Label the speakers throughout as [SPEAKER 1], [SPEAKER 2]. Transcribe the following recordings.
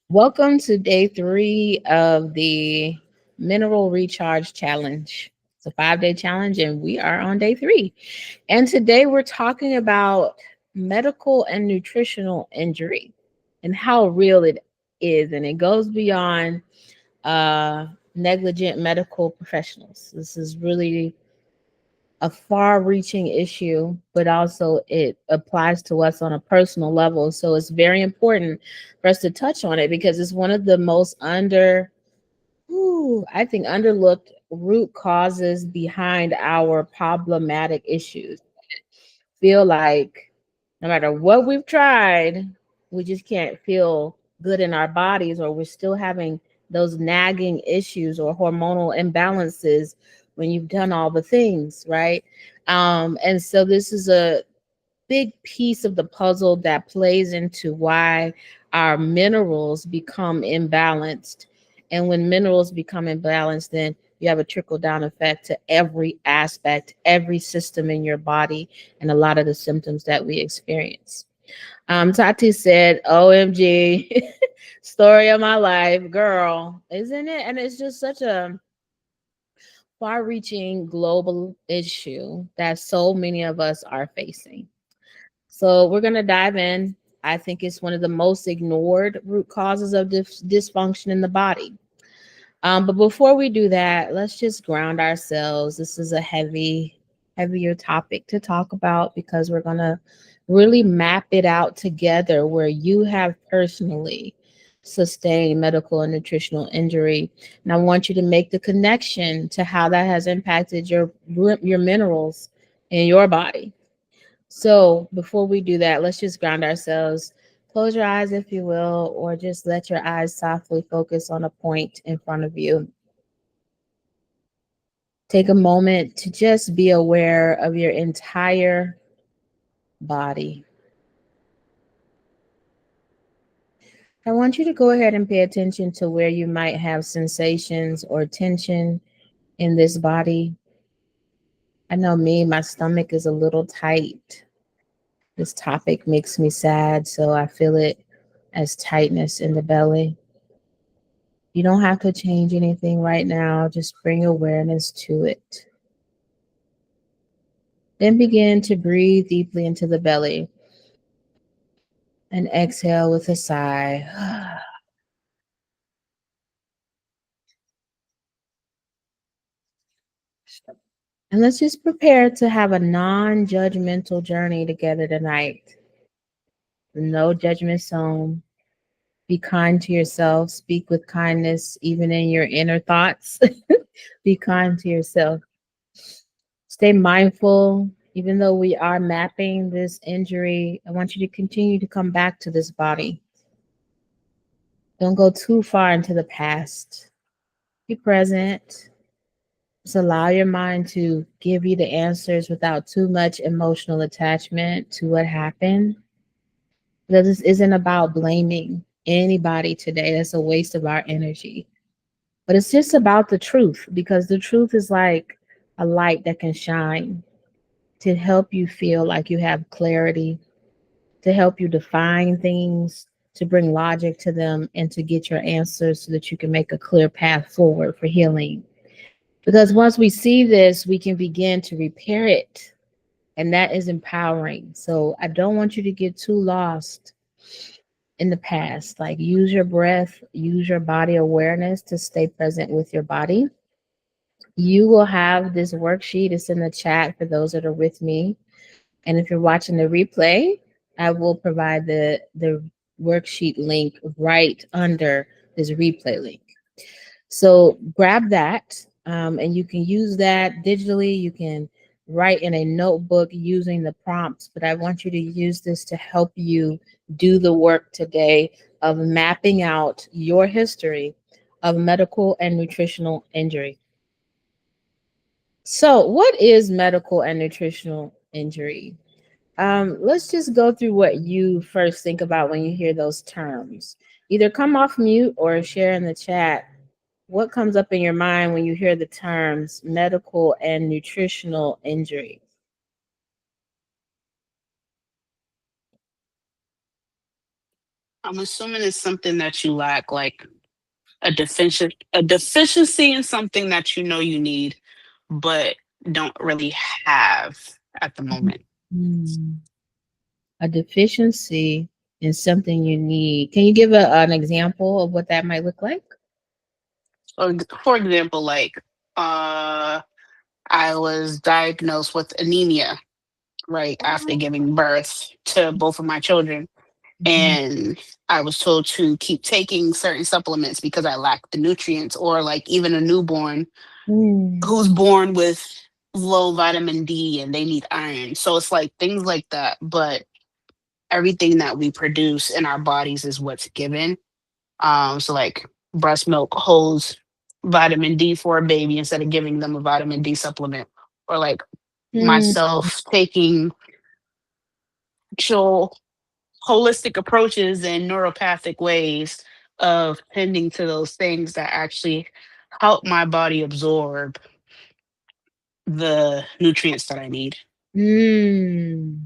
[SPEAKER 1] Welcome to day 3 of the Mineral Recharge Challenge. It's a 5-day challenge, and we are on day 3. And today we're talking about medical and nutritional injury and how real it is. And it goes beyond uh, negligent medical professionals. This is really a far reaching issue, but also it applies to us on a personal level. So it's very important for us to touch on it because it's one of the most I think, underlooked root causes behind our problematic issues. Feel like no matter what we've tried, we just can't feel good in our bodies, or we're still having those nagging issues or hormonal imbalances when you've done all the things, right? And so this is a big piece of the puzzle that plays into why our minerals become imbalanced. And when minerals become imbalanced, then you have a trickle down effect to every aspect, every system in your body, and a lot of the symptoms that we experience. Tati said, OMG, story of my life, girl, isn't it? And it's just such a far reaching global issue that so many of us are facing. So we're going to dive in. I think it's one of the most ignored root causes of dysfunction in the body. But before we do that, let's just ground ourselves. This is a heavier topic to talk about because we're going to really map it out together where you have personally sustained medical and nutritional injury. And I want you to make the connection to how that has impacted your minerals in your body. So before we do that, let's just ground ourselves. Close your eyes, if you will, or just let your eyes softly focus on a point in front of you. Take a moment to just be aware of your entire body. I want you to go ahead and pay attention to where you might have sensations or tension in this body. I know my stomach is a little tight. This topic makes me sad, so I feel it as tightness in the belly. You don't have to change anything right now. Just bring awareness to it. Then begin to breathe deeply into the belly and exhale with a sigh. And let's just prepare to have a non judgmental journey together tonight. No judgment zone. Be kind to yourself. Speak with kindness, even in your inner thoughts. Be kind to yourself. Stay mindful. Even though we are mapping this injury, I want you to continue to come back to this body. Don't go too far into the past. Be present. Just allow your mind to give you the answers without too much emotional attachment to what happened. Because this isn't about blaming anybody today. That's a waste of our energy. But it's just about the truth, because the truth is like a light that can shine to help you feel like you have clarity, to help you define things, to bring logic to them, and to get your answers so that you can make a clear path forward for healing. Because once we see this, we can begin to repair it. And that is empowering. So I don't want you to get too lost in the past. Like, use your breath, use your body awareness to stay present with your body. You will have this worksheet. It's in the chat for those that are with me. And if you're watching the replay, I will provide the worksheet link right under this replay link. So grab that, and you can use that digitally. You can write in a notebook using the prompts, but I want you to use this to help you do the work today of mapping out your history of medical and nutritional injury. So, what is medical and nutritional injury? Let's just go through what you first think about when you hear those terms. Either come off mute or share in the chat. What comes up in your mind when you hear the terms medical and nutritional injury?
[SPEAKER 2] I'm assuming it's something that you lack, like a deficiency in something that you know you need, but don't really have at the moment.
[SPEAKER 1] Hmm. A deficiency in something you need. Can you give an example of what that might look like?
[SPEAKER 2] For example, like uh, I was diagnosed with anemia right after giving birth to both of my children,
[SPEAKER 1] Mhm.
[SPEAKER 2] and I was told to keep taking certain supplements because I lacked the nutrients, or like even a newborn
[SPEAKER 1] Mm.
[SPEAKER 2] who's born with low vitamin D and they need iron. So it's like things like that. But everything that we produce in our bodies is what's given. So like breast milk holds vitamin D for a baby instead of giving them a vitamin D supplement. Or like
[SPEAKER 1] Mm.
[SPEAKER 2] myself taking actual holistic approaches and neuropathic ways of tending to those things that actually help my body absorb the nutrients that I need.
[SPEAKER 1] Mm.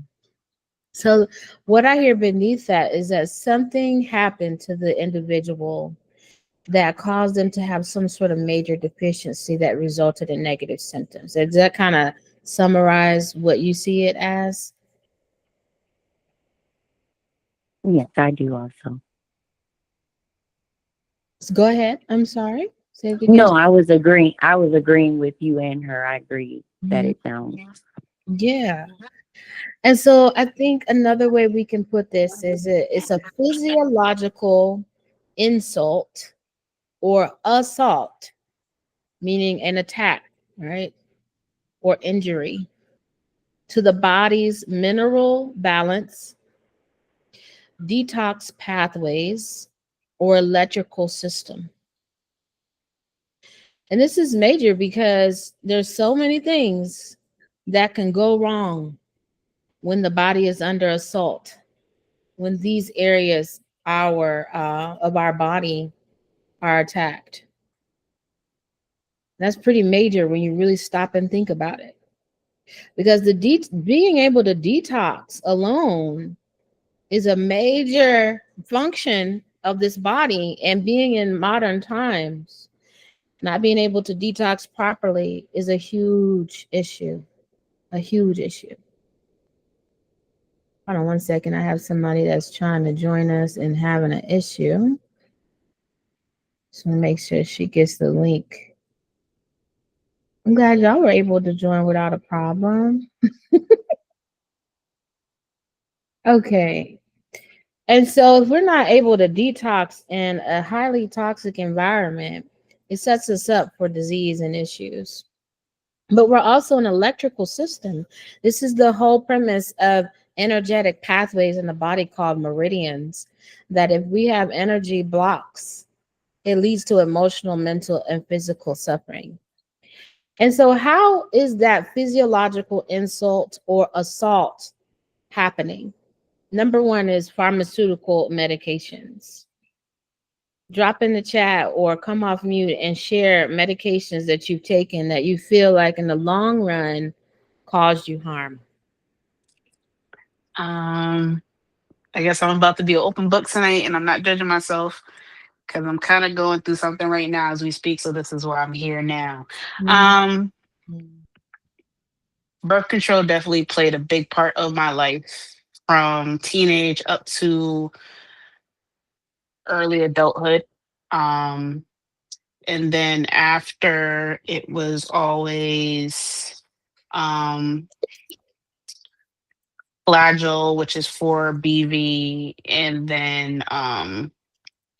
[SPEAKER 1] So, what I hear beneath that is that something happened to the individual that caused them to have some sort of major deficiency that resulted in negative symptoms. Does that kind of summarize what you see it as?
[SPEAKER 3] Yes, I do also.
[SPEAKER 1] Go ahead. I'm sorry. Say it again.
[SPEAKER 3] No, I was agreeing with you and her. I agree that
[SPEAKER 1] Mhm.
[SPEAKER 3] it sounds.
[SPEAKER 1] Yeah. And so I think another way we can put this is it's a physiological insult or assault, meaning an attack, right? Or injury to the body's mineral balance, detox pathways, or electrical system. And this is major because there's so many things that can go wrong when the body is under assault, when these areas of our body are attacked. That's pretty major when you really stop and think about it. Because being able to detox alone is a major function of this body, and being in modern times not being able to detox properly is a huge issue. A huge issue. Hold on one second. I have somebody that's trying to join us and having an issue. So make sure she gets the link. I'm glad y'all were able to join without a problem. Okay. And so if we're not able to detox in a highly toxic environment, it sets us up for disease and issues. But we're also an electrical system. This is the whole premise of energetic pathways in the body called meridians. That if we have energy blocks, it leads to emotional, mental, and physical suffering. And so, how is that physiological insult or assault happening? Number one is pharmaceutical medications. Drop in the chat or come off mute and share medications that you've taken that you feel like in the long run caused you harm.
[SPEAKER 2] Um, I guess I'm about to be an open book tonight, and I'm not judging myself because I'm kind of going through something right now as we speak. So this is why I'm here now.
[SPEAKER 1] Mhm.
[SPEAKER 2] Um, Birth control definitely played a big part of my life from teenage up to early adulthood. Um, and then after it was always um Flagyl, which is for BV, and then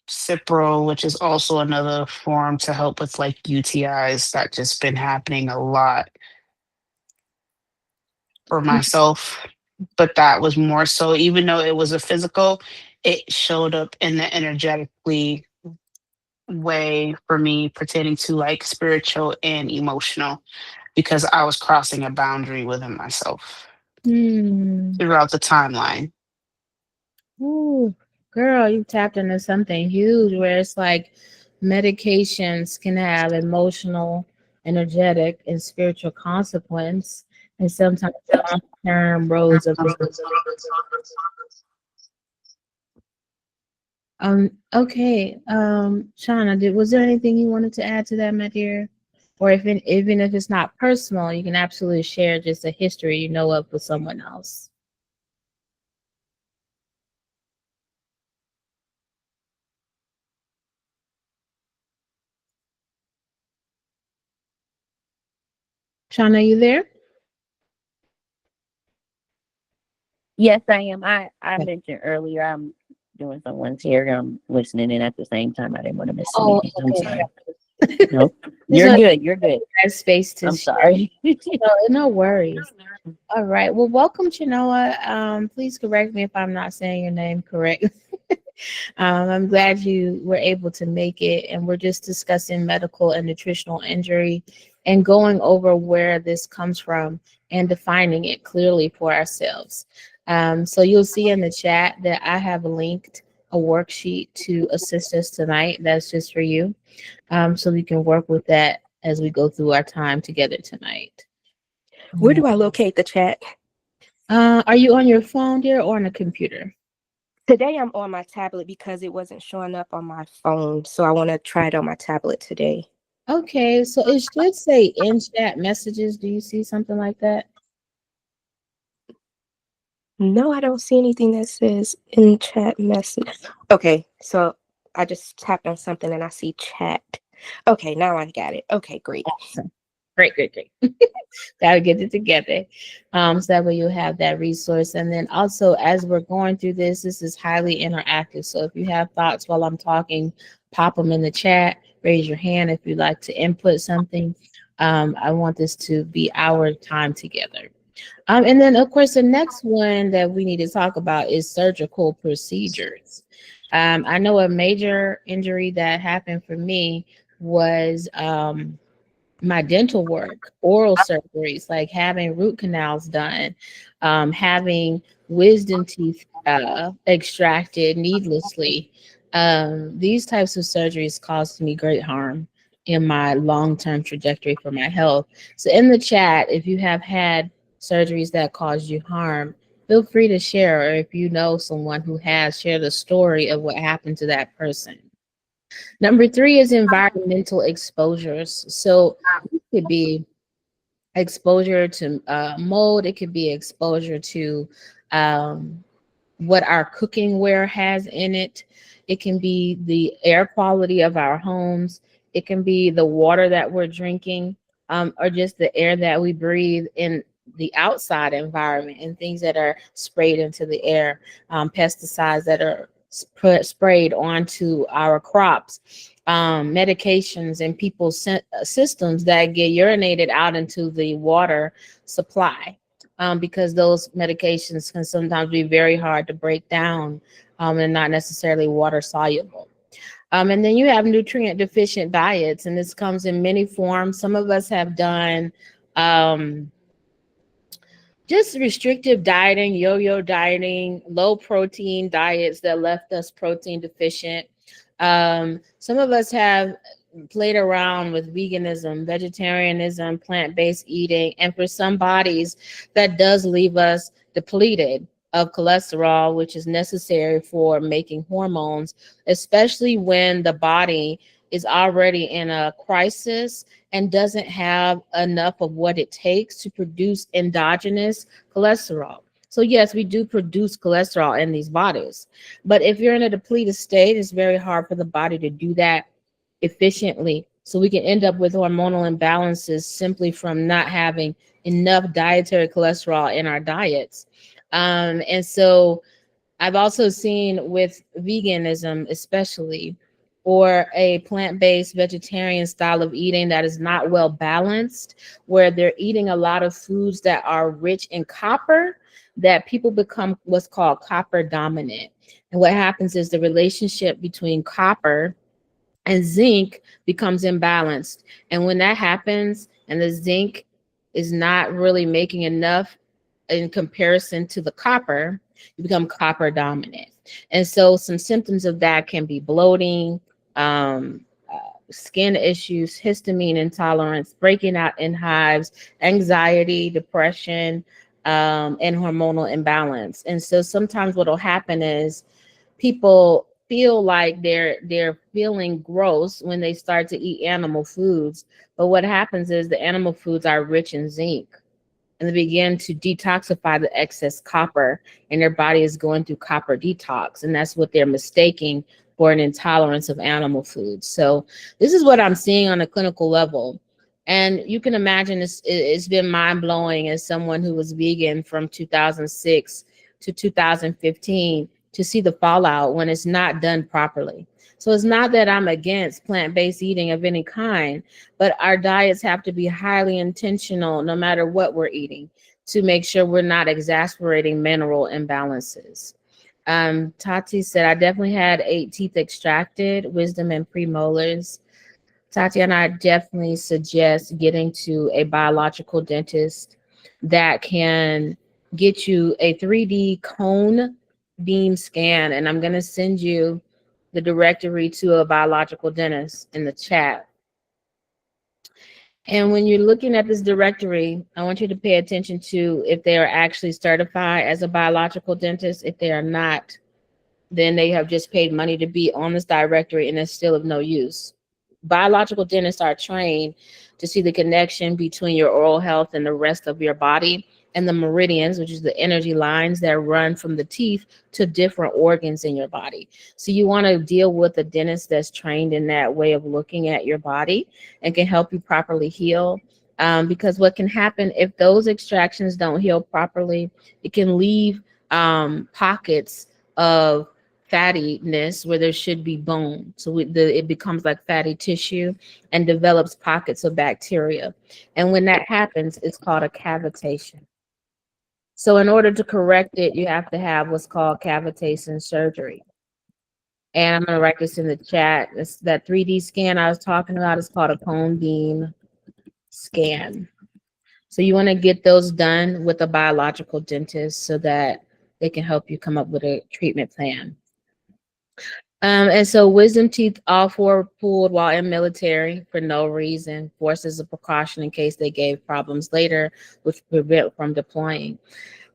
[SPEAKER 2] Cipro, which is also another form to help with like UTIs. That just been happening a lot for myself. But that was more so, even though it was a physical, it showed up in the energetically way for me pertaining to like spiritual and emotional because I was crossing a boundary within myself
[SPEAKER 1] Hmm.
[SPEAKER 2] throughout the timeline.
[SPEAKER 1] Ooh, girl, you tapped into something huge where it's like medications can have emotional, energetic, and spiritual consequence, and sometimes long term roads of Okay. Shauna, was there anything you wanted to add to that, my dear? Or even if it's not personal, you can absolutely share just a history you know of with someone else. Shauna, you there?
[SPEAKER 3] Yes, I am. I
[SPEAKER 1] Okay.
[SPEAKER 3] mentioned earlier I'm doing someone's hair. I'm listening in at the same time. I didn't want to miss the
[SPEAKER 1] Oh,
[SPEAKER 3] meeting. I'm
[SPEAKER 1] okay.
[SPEAKER 3] sorry. Nope.
[SPEAKER 1] Just
[SPEAKER 3] You're
[SPEAKER 1] want
[SPEAKER 3] good. You're good.
[SPEAKER 1] that space to
[SPEAKER 3] I'm
[SPEAKER 1] share.
[SPEAKER 3] sorry.
[SPEAKER 1] No worries. All right. Well, welcome, Chenoa. Please correct me if I'm not saying your name correct. I'm glad you were able to make it, and we're just discussing medical and nutritional injury and going over where this comes from and defining it clearly for ourselves. So you'll see in the chat that I have linked a worksheet to assist us tonight. That's just for you, so we can work with that as we go through our time together tonight.
[SPEAKER 4] Where do I locate the chat?
[SPEAKER 1] Are you on your phone, dear, or on a computer?
[SPEAKER 4] Today I'm on my tablet because it wasn't showing up on my phone. So I want to try it on my tablet today.
[SPEAKER 1] Okay, so it should say in chat messages. Do you see something like that?
[SPEAKER 4] No, I don't see anything that says in chat message. Okay, so I just tapped on something and I see chat. Okay, now I got it. Okay, great.
[SPEAKER 1] Awesome. Great, great, great. Gotta get it together. So that way you'll have that resource. And then also, as we're going through this is highly interactive. So if you have thoughts while I'm talking, pop them in the chat, raise your hand if you'd like to input something. I want this to be our time together. And then, of course, the next one that we need to talk about is surgical procedures. I know a major injury that happened for me was my dental work, oral surgeries, like having root canals done, having wisdom teeth extracted needlessly. These types of surgeries caused me great harm in my long-term trajectory for my health. So in the chat, if you have had surgeries that caused you harm, feel free to share, or if you know someone who has, share the story of what happened to that person. Number three is environmental exposures. So it could be exposure to mold. It could be exposure to um, what our cooking ware has in it. It can be the air quality of our homes. It can be the water that we're drinking, or just the air that we breathe in the outside environment, and things that are sprayed into the air, pesticides that are sprayed onto our crops, medications and people's systems that get urinated out into the water supply, because those medications can sometimes be very hard to break down, and not necessarily water soluble. And then you have nutrient deficient diets, and this comes in many forms. Some of us have done um, just restrictive dieting, yo-yo dieting, low protein diets that left us protein deficient. Some of us have played around with veganism, vegetarianism, plant-based eating, and for some bodies, that does leave us depleted of cholesterol, which is necessary for making hormones, especially when the body is already in a crisis and doesn't have enough of what it takes to produce endogenous cholesterol. So yes, we do produce cholesterol in these bodies, but if you're in a depleted state, it's very hard for the body to do that efficiently. So we can end up with hormonal imbalances simply from not having enough dietary cholesterol in our diets. And so I've also seen with veganism, especially, or a plant-based vegetarian style of eating that is not well balanced, where they're eating a lot of foods that are rich in copper, that people become what's called copper dominant. And what happens is the relationship between copper and zinc becomes imbalanced. And when that happens and the zinc is not really making enough in comparison to the copper, you become copper dominant. And so some symptoms of that can be bloating, skin issues, histamine intolerance, breaking out in hives, anxiety, depression, and hormonal imbalance. And so sometimes what will happen is people feel like they're feeling gross when they start to eat animal foods. But what happens is the animal foods are rich in zinc, and they begin to detoxify the excess copper, and their body is going through copper detox, and that's what they're mistaking for an intolerance of animal foods. So this is what I'm seeing on a clinical level, and you can imagine it's been mind-blowing as someone who was vegan from 2006 to 2015 to see the fallout when it's not done properly. So it's not that I'm against plant-based eating of any kind, but our diets have to be highly intentional no matter what we're eating to make sure we're not exasperating mineral imbalances. Tati said, I definitely had 8 teeth extracted, wisdom and premolars. Tatiana, I definitely suggest getting to a biological dentist that can get you a 3D cone beam scan. And I'm going to send you the directory to a biological dentist in the chat. And when you're looking at this directory, I want you to pay attention to if they are actually certified as a biological dentist. If they are not, then they have just paid money to be on this directory and it's still of no use. Biological dentists are trained to see the connection between your oral health and the rest of your body, and the meridians, which is the energy lines that run from the teeth to different organs in your body. So you want to deal with a dentist that's trained in that way of looking at your body and can help you properly heal. Because what can happen if those extractions don't heal properly, it can leave pockets of fattiness where there should be bone. So it becomes like fatty tissue and develops pockets of bacteria. And when that happens, it's called a cavitation. So in order to correct it, you have to have what's called cavitation surgery. And I'm going to write this in the chat. It's that 3D scan I was talking about is called a cone beam scan. So you want to get those done with a biological dentist so that they can help you come up with a treatment plan. And so wisdom teeth, all 4 pulled while in military for no reason, forced as a precaution in case they gave problems later, which prevent from deploying.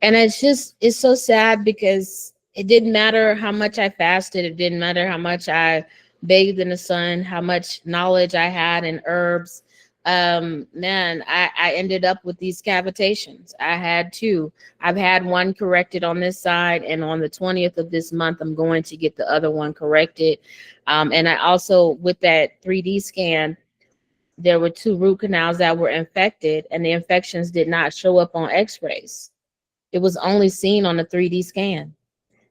[SPEAKER 1] And it's so sad because it didn't matter how much I fasted. It didn't matter how much I bathed in the sun, how much knowledge I had in herbs. Man, I ended up with these cavitations. I had 2. I've had one corrected on this side, and on the 20th of this month, I'm going to get the other one corrected. And I also, with that 3D scan, there were 2 root canals that were infected, and the infections did not show up on x-rays. It was only seen on the 3D scan.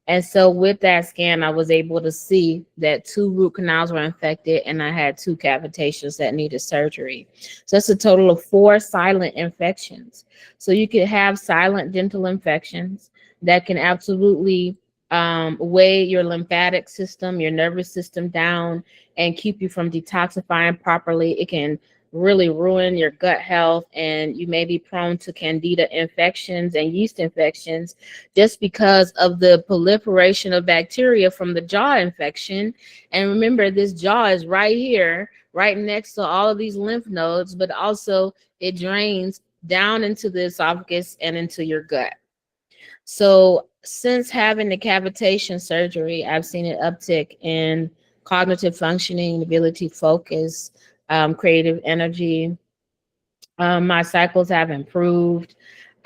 [SPEAKER 1] And so with that scan, I was able to see that 2 root canals were infected and I had 2 cavitations that needed surgery. So that's a total of 4 silent infections. So you could have silent dental infections that can absolutely weigh your lymphatic system, your nervous system down, and keep you from detoxifying properly. It can really ruin your gut health, and you may be prone to candida infections and yeast infections just because of the proliferation of bacteria from the jaw infection. And remember, this jaw is right here, right next to all of these lymph nodes, but also it drains down into the esophagus and into your gut. So since having the cavitation surgery, I've seen an uptick in cognitive functioning, ability to focus, creative energy. My cycles have improved.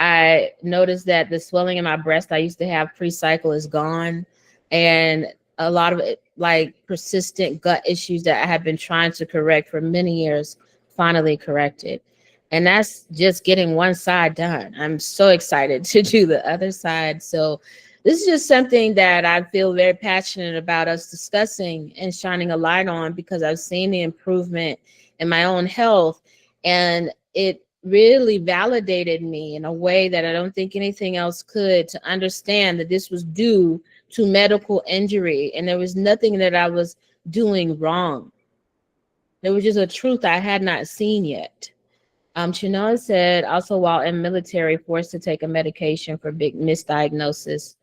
[SPEAKER 1] I noticed that the swelling in my breast I used to have pre-cycle is gone. And a lot of it, like persistent gut issues that I have been trying to correct for many years, finally corrected. And that's just getting one side done. I'm so excited to do the other side. So this is just something that I feel very passionate about us discussing and shining a light on, because I've seen the improvement in my own health. And it really validated me in a way that I don't think anything else could, to understand that this was due to medical injury and there was nothing that I was doing wrong. There was just a truth I had not seen yet. Chinoa said, also while in military, forced to take a medication for big misdiagnosis,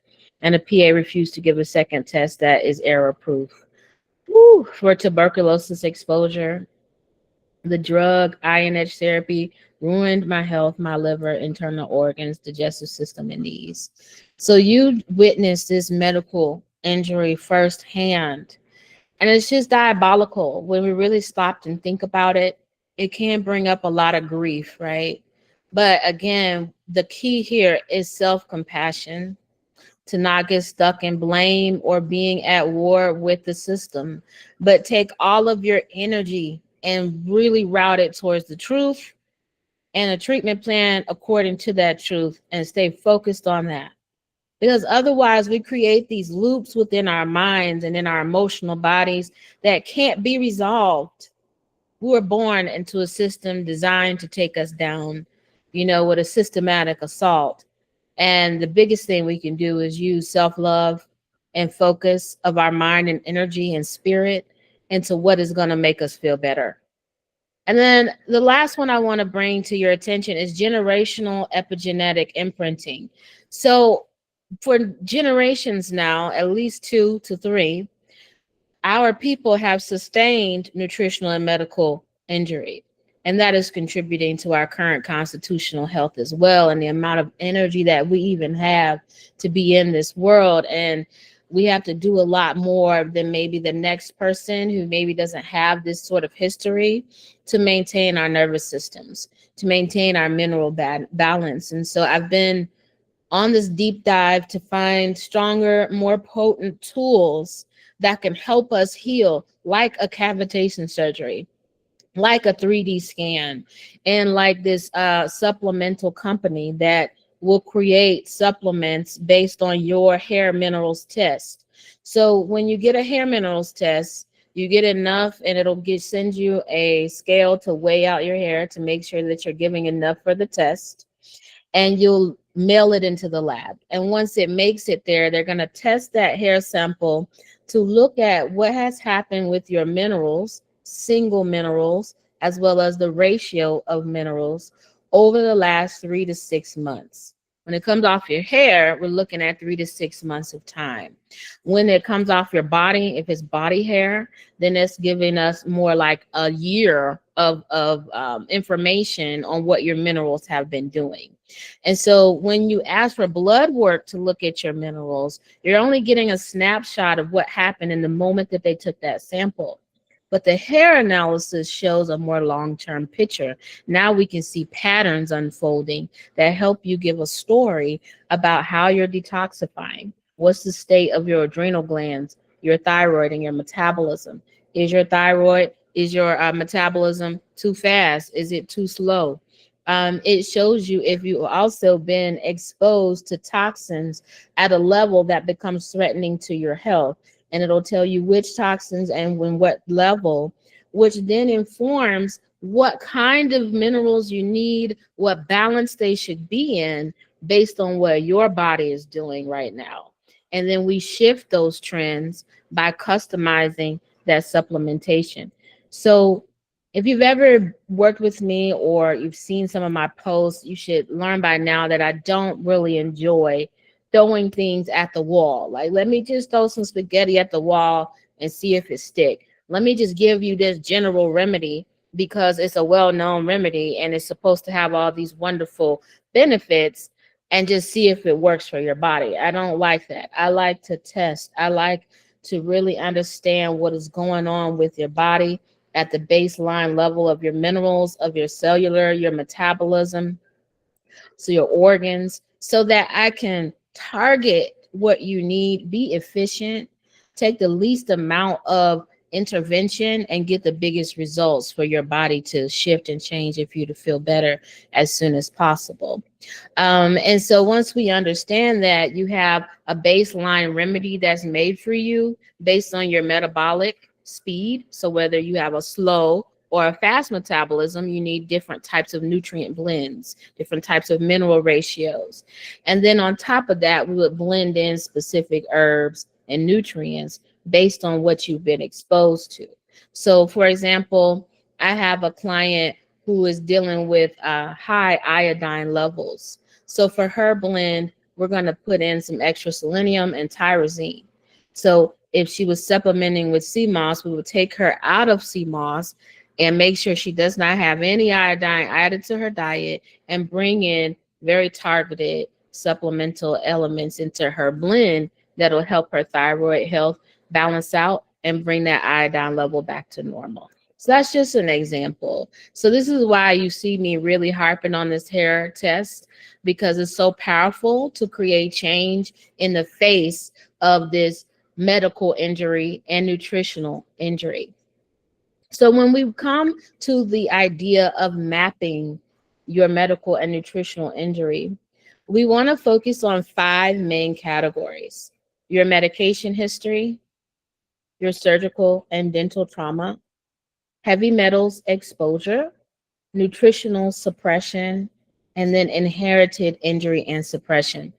[SPEAKER 1] and a PA refused to give a second test that is error proof. Woo, for tuberculosis exposure. The drug INH therapy ruined my health, my liver, internal organs, digestive system, and knees. So you witnessed this medical injury firsthand. And it's just diabolical. When we really stopped and think about it, it can bring up a lot of grief, right? But again, the key here is self compassion, to not get stuck in blame or being at war with the system, but take all of your energy and really route it towards the truth and a treatment plan according to that truth, and stay focused on that. Because otherwise, we create these loops within our minds and in our emotional bodies that can't be resolved. We were born into a system designed to take us down, with a systematic assault. And the biggest thing we can do is use self love and focus of our mind and energy and spirit into what is going to make us feel better. And then the last one I want to bring to your attention is generational epigenetic imprinting. So, for generations now, at least 2 to 3, our people have sustained nutritional and medical injury. And that is contributing to our current constitutional health as well, and the amount of energy that we even have to be in this world. And we have to do a lot more than maybe the next person who maybe doesn't have this sort of history to maintain our nervous systems, to maintain our mineral balance. And so I've been on this deep dive to find stronger, more potent tools that can help us heal, like a cavitation surgery, like a 3D scan, and like this supplemental company that will create supplements based on your hair minerals test. So when you get a hair minerals test, you get enough, and it'll send you a scale to weigh out your hair to make sure that you're giving enough for the test, and you'll mail it into the lab. And once it makes it there, they're going to test that hair sample to look at what has happened with your minerals, single minerals, as well as the ratio of minerals over the last 3 to 6 months. When it comes off your hair, we're looking at 3 to 6 months of time. When it comes off your body, if it's body hair, then it's giving us more like a year of information on what your minerals have been doing. And so when you ask for blood work to look at your minerals, you're only getting a snapshot of what happened in the moment that they took that sample. But the hair analysis shows a more long-term picture. Now we can see patterns unfolding that help you give a story about how you're detoxifying. What's the state of your adrenal glands, your thyroid, and your metabolism? Is your metabolism too fast? Is it too slow? It shows you if you've also been exposed to toxins at a level that becomes threatening to your health. And it'll tell you which toxins and when what level, which then informs what kind of minerals you need, what balance they should be in based on what your body is doing right now. And then we shift those trends by customizing that supplementation. So if you've ever worked with me or you've seen some of my posts, you should learn by now that I don't really enjoy throwing things at the wall. Like, let me just throw some spaghetti at the wall and see if it stick. Let me just give you this general remedy because it's a well-known remedy and it's supposed to have all these wonderful benefits, and just see if it works for your body. I don't like that. I like to test. I like to really understand what is going on with your body at the baseline level of your minerals, of your cellular, your metabolism, so your organs, so that I can target what you need, be efficient, take the least amount of intervention, and get the biggest results for your body to shift and change if you to feel better as soon as possible. And so once we understand that you have a baseline remedy that's made for you based on your metabolic speed, so whether you have a slow or a fast metabolism, you need different types of nutrient blends, different types of mineral ratios. And then on top of that, we would blend in specific herbs and nutrients based on what you've been exposed to. So for example, I have a client who is dealing with high iodine levels. So for her blend, we're going to put in some extra selenium and tyrosine. So if she was supplementing with sea moss, we would take her out of sea moss and make sure she does not have any iodine added to her diet, and bring in very targeted supplemental elements into her blend that'll help her thyroid health balance out and bring that iodine level back to normal. So that's just an example. So this is why you see me really harping on this hair test, because it's so powerful to create change in the face of this medical injury and nutritional injury. So when we come to the idea of mapping your medical and nutritional injury, we want to focus on 5 main categories: your medication history, your surgical and dental trauma, heavy metals exposure, nutritional suppression, and then inherited injury and suppression.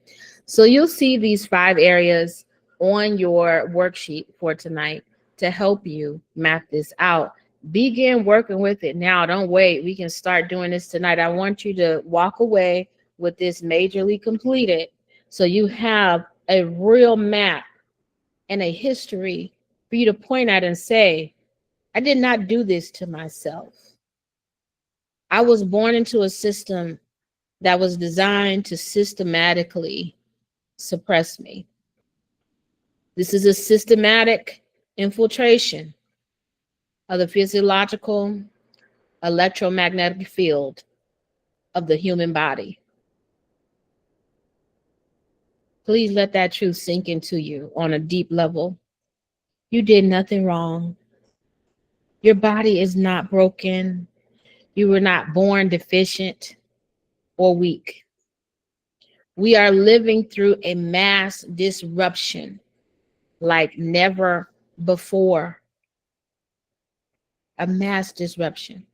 [SPEAKER 1] So you'll see these 5 areas on your worksheet for tonight to help you map this out. Begin working with it now. Don't wait. We can start doing this tonight. I want you to walk away with this majorly completed so you have a real map and a history for you to point at and say, I did not do this to myself. I was born into a system that was designed to systematically suppress me. This is a systematic infiltration of the physiological electromagnetic field of the human body. Please let that truth sink into you on a deep level. You did nothing wrong. Your body is not broken. You were not born deficient or weak. We are living through a mass disruption like never before. A mass disruption.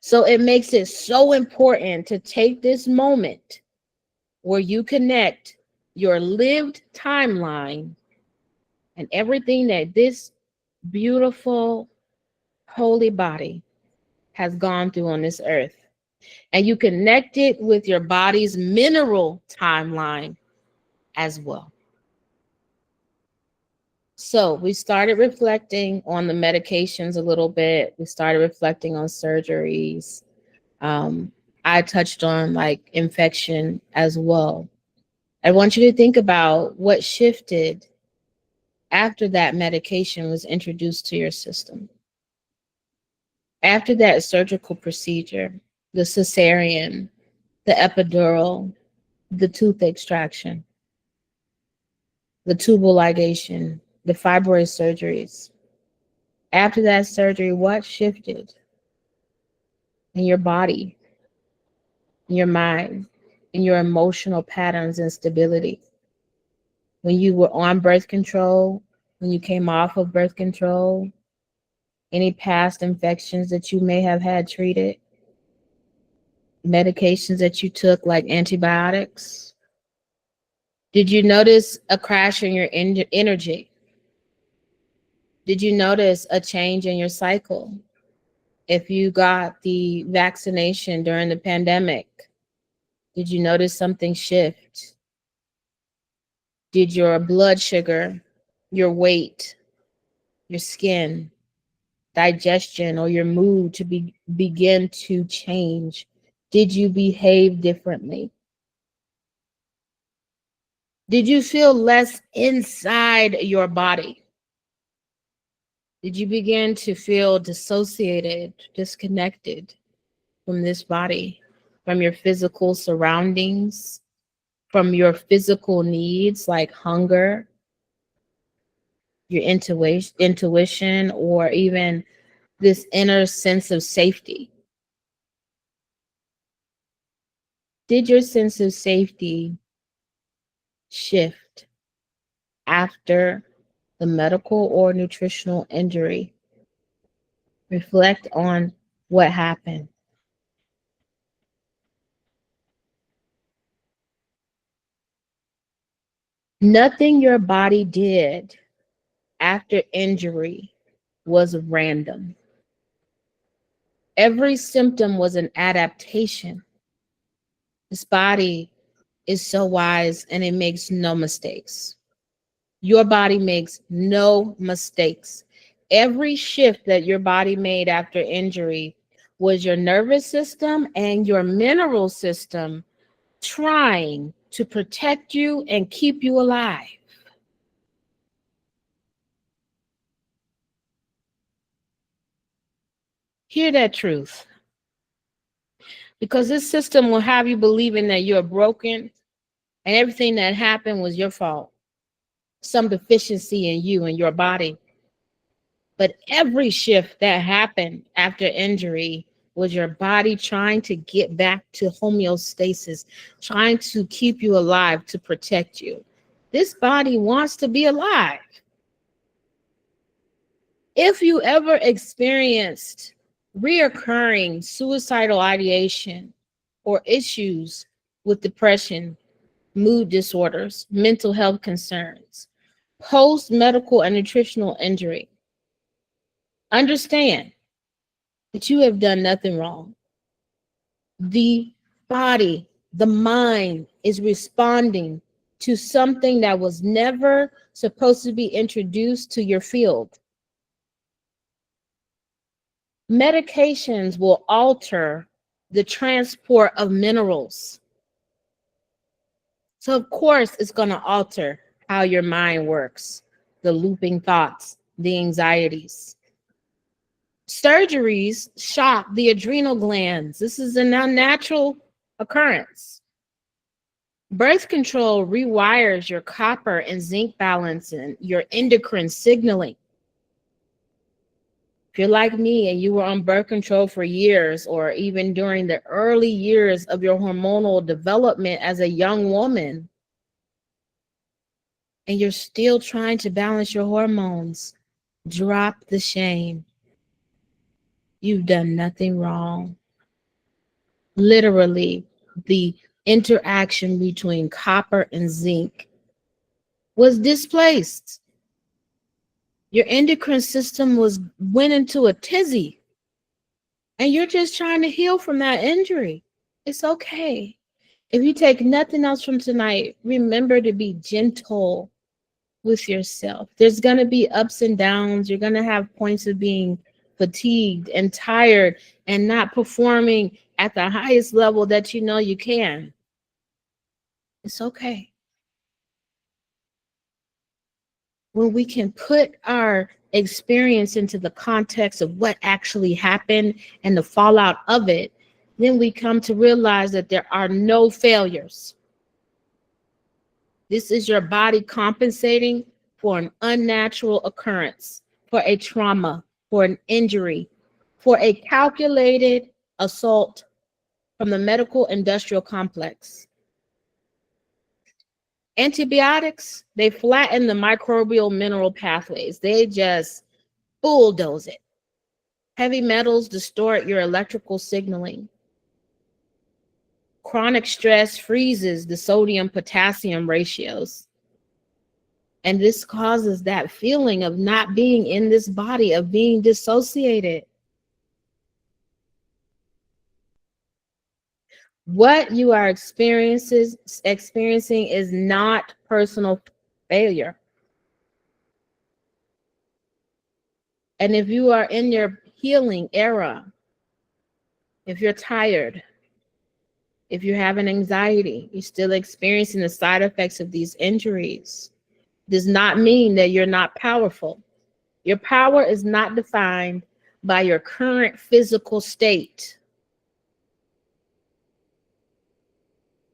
[SPEAKER 1] So it makes it so important to take this moment where you connect your lived timeline and everything that this beautiful, holy body has gone through on this earth. And you connect it with your body's mineral timeline as well. So we started reflecting on the medications a little bit. We started reflecting on surgeries. I touched on like infection as well. I want you to think about what shifted after that medication was introduced to your system. After that surgical procedure, the cesarean, the epidural, the tooth extraction, the tubal ligation, the fibroid surgeries. After that surgery, what shifted in your body, in your mind, in your emotional patterns and stability? When you were on birth control, when you came off of birth control, any past infections that you may have had treated, medications that you took like antibiotics. Did you notice a crash in your energy? Did you notice a change in your cycle? If you got the vaccination during the pandemic, did you notice something shift? Did your blood sugar, your weight, your skin, digestion, or your mood to begin to change? Did you behave differently? Did you feel less inside your body? Did you begin to feel dissociated, disconnected from this body, from your physical surroundings, from your physical needs like hunger, your intuition, or even this inner sense of safety? Did your sense of safety shift after the medical or nutritional injury? Reflect on what happened. Nothing your body did after injury was random. Every symptom was an adaptation. This body is so wise and it makes no mistakes. Your body makes no mistakes. Every shift that your body made after injury was your nervous system and your mineral system trying to protect you and keep you alive. Hear that truth. Because this system will have you believing that you're broken and everything that happened was your fault, some deficiency in you and your body. But every shift that happened after injury was your body trying to get back to homeostasis, trying to keep you alive, to protect you. This body wants to be alive. If you ever experienced reoccurring suicidal ideation or issues with depression, mood disorders, mental health concerns, post-medical and nutritional injury, understand that you have done nothing wrong. The body, the mind is responding to something that was never supposed to be introduced to your field. Medications will alter the transport of minerals. So of course it's going to alter how your mind works, the looping thoughts, the anxieties. Surgeries shock the adrenal glands. This is an unnatural occurrence. Birth control rewires your copper and zinc balance and your endocrine signaling. If you're like me and you were on birth control for years, or even during the early years of your hormonal development as a young woman, and you're still trying to balance your hormones, drop the shame. You've done nothing wrong. Literally, the interaction between copper and zinc was displaced. Your endocrine system went into a tizzy, and you're just trying to heal from that injury. It's okay. If you take nothing else from tonight, remember to be gentle with yourself. There's going to be ups and downs. You're going to have points of being fatigued and tired and not performing at the highest level that you know you can. It's okay. When we can put our experience into the context of what actually happened and the fallout of it, then we come to realize that there are no failures. This is your body compensating for an unnatural occurrence, for a trauma, for an injury, for a calculated assault from the medical industrial complex. Antibiotics, they flatten the microbial mineral pathways. They just bulldoze it. Heavy metals distort your electrical signaling. Chronic stress freezes the sodium-potassium ratios. And this causes that feeling of not being in this body, of being dissociated. What you are experiencing is not personal failure. And if you are in your healing era, if you're tired, if you're having anxiety, you're still experiencing the side effects of these injuries, does not mean that you're not powerful. Your power is not defined by your current physical state.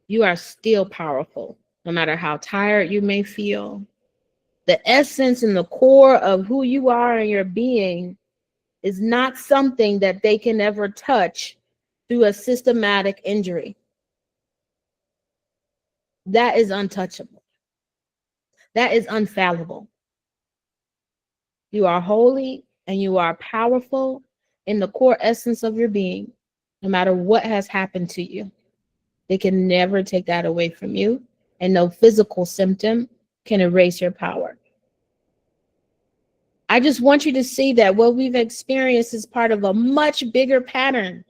[SPEAKER 1] You are still powerful, no matter how tired you may feel. The essence and the core of who you are and your being is not something that they can ever touch through a systematic injury. That is untouchable. That is unfallible. You are holy and you are powerful in the core essence of your being, no matter what has happened to you. They can never take that away from you, and no physical symptom can erase your power. I just want you to see that what we've experienced is part of a much bigger pattern.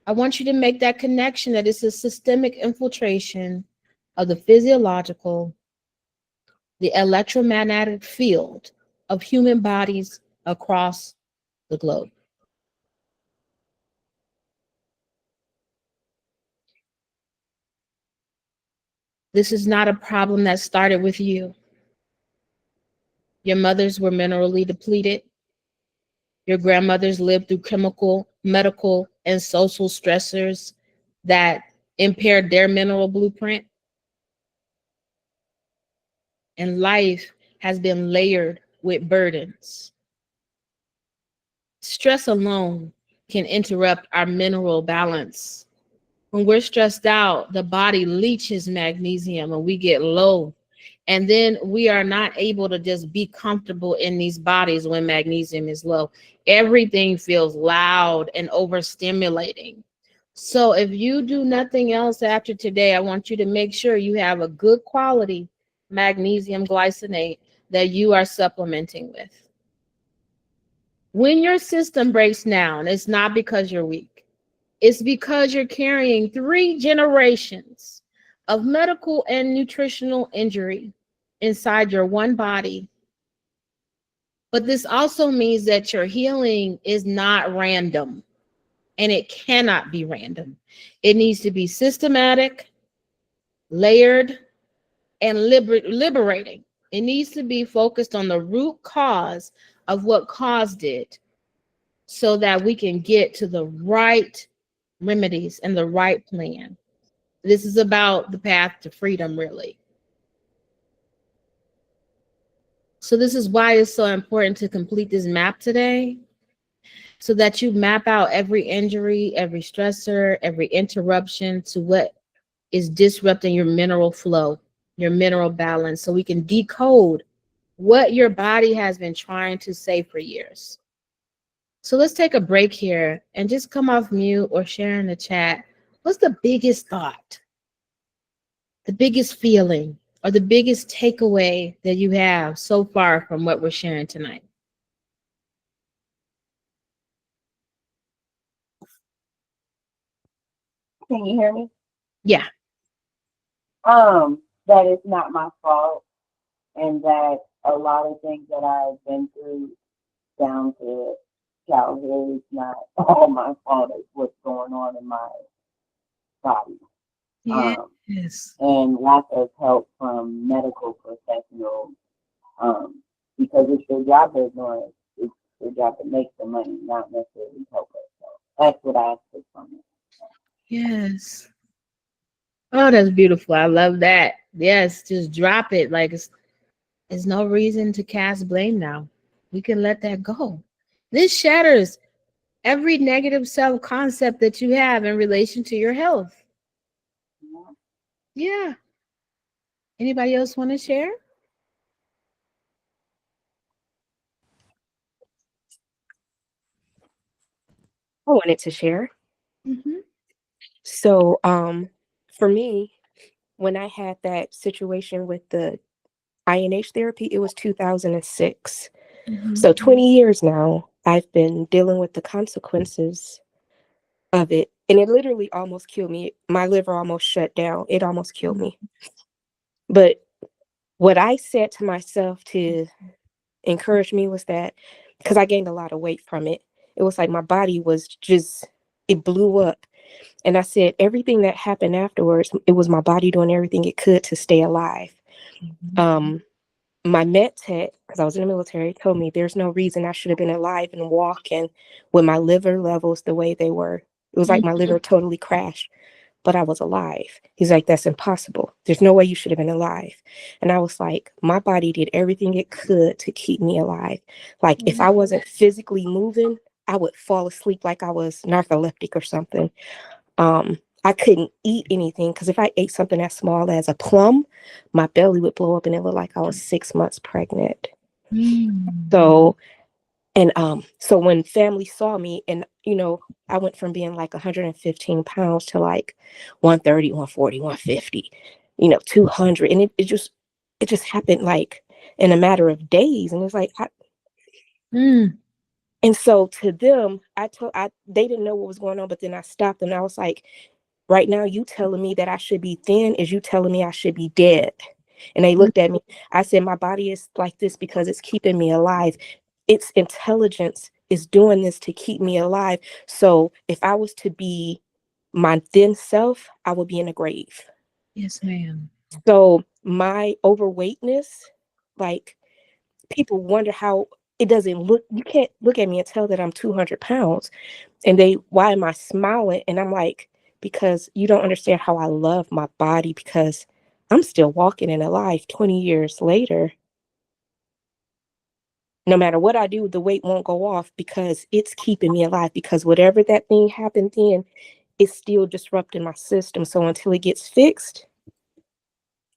[SPEAKER 1] I want you to make that connection that it's a systemic infiltration of the physiological, the electromagnetic field of human bodies across the globe. This is not a problem that started with you. Your mothers were minerally depleted. Your grandmothers lived through chemical, medical, and social stressors that impaired their mineral blueprint. And life has been layered with burdens. Stress alone can interrupt our mineral balance. When we're stressed out, the body leaches magnesium and we get low. And then we are not able to just be comfortable in these bodies when magnesium is low. Everything feels loud and overstimulating. So if you do nothing else after today, I want you to make sure you have a good quality magnesium glycinate that you are supplementing with. When your system breaks down, it's not because you're weak. It's because you're carrying 3 generations of medical and nutritional injury inside your one body. But this also means that your healing is not random, and it cannot be random. It needs to be systematic, layered, and liberating. It needs to be focused on the root cause of what caused it so that we can get to the right remedies and the right plan. This is about the path to freedom, really. So this is why it's so important to complete this map today, so that you map out every injury, every stressor, every interruption to what is disrupting your mineral flow, your mineral balance, so we can decode what your body has been trying to say for years. So let's take a break here and just come off mute or share in the chat. What's the biggest thought, the biggest feeling, or the biggest takeaway that you have so far from what we're sharing tonight?
[SPEAKER 3] Can you hear me?
[SPEAKER 1] Yeah.
[SPEAKER 3] That it's not my fault, and that a lot of things that I've been through down to childhood is not all my fault. It's what's going on in my body.
[SPEAKER 1] Yes.
[SPEAKER 3] And lack of help from medical professionals. Because it's their job they're doing. It's their job to make the money, not necessarily help us. So that's what I took from it.
[SPEAKER 1] Yes. Oh, that's beautiful. I love that. Yes, just drop it. Like it's no reason to cast blame now. We can let that go. This shatters every negative self-concept that you have in relation to your health. Yeah. Anybody else want to share?
[SPEAKER 4] I wanted to share.
[SPEAKER 1] Mm-hmm.
[SPEAKER 4] So, for me, when I had that situation with the INH therapy, it was 2006.
[SPEAKER 1] Mm-hmm.
[SPEAKER 4] So 20 years now, I've been dealing with the consequences of it. And it literally almost killed me. My liver almost shut down. It almost killed me. But what I said to myself to encourage me was that, because I gained a lot of weight from it, it was like my body was just, it blew up. And I said, everything that happened afterwards, it was my body doing everything it could to stay alive. My med tech, because I was in the military, told me there's no reason I should have been alive and walking with my liver levels the way they were. It was like my liver totally crashed, but I was alive. He's like, that's impossible. There's no way you should have been alive. And I was like, my body did everything it could to keep me alive. Like if I wasn't physically moving, I would fall asleep like I was narcoleptic or something. I couldn't eat anything because if I ate something as small as a plum, my belly would blow up and it looked like I was 6 months pregnant. So, and so when family saw me, and I went from being like 115 pounds to like 130, 140, 150, 200, and it just happened like in a matter of days, and it's like, and so to them, they didn't know what was going on, but then I stopped and I was like, right now, you telling me that I should be thin is you telling me I should be dead. And they looked at me. I said, my body is like this because it's keeping me alive. Its intelligence is doing this to keep me alive. So if I was to be my thin self, I would be in a grave.
[SPEAKER 1] Yes, ma'am.
[SPEAKER 4] So my overweightness, like people wonder how it doesn't look. You can't look at me and tell that I'm 200 pounds. And why am I smiling? And I'm like, because you don't understand how I love my body because I'm still walking and alive 20 years later. No matter what I do, the weight won't go off because it's keeping me alive. Because whatever that thing happened then, it's still disrupting my system. So until it gets fixed,